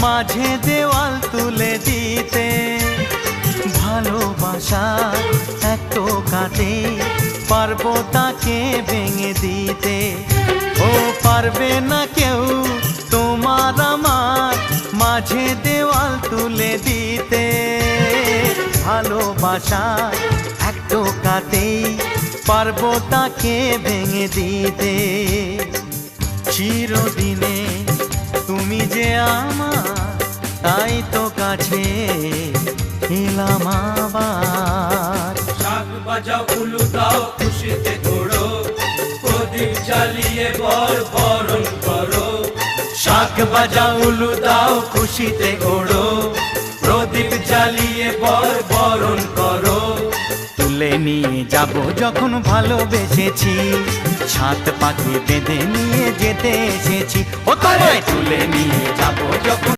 মাঝে দেওয়াল তুলে দিতে। ভালোবাসা এক টোকাতে পারবো তাকে ভেঙে দিতে। ও পারবে না কেউ তোমার আমার মাঝে দেওয়াল তুলে দিতে। ভালোবাসা এক টোকাতেই পারবো তাকে ভেঙে দিতে। চিরদিনে তুমি যে আমার, তাই তো কাছে এলাম আবার। শাক বাজাও উলু দাও খুশিতে ঘোড়ো, প্রদীপ জ্বালিয়ে বরণ করো। শাক বাজাও উলু দাও খুশিতে ঘোড়ো, প্রদীপ জ্বালিয়ে বরণ করো। তুলে নিয়ে যাব যখন ভালোবেসেছি, ছাত পাখি বেঁধে নিয়ে যেতে এসেছি। ও তোমায় তুলে নিয়ে যাব যখন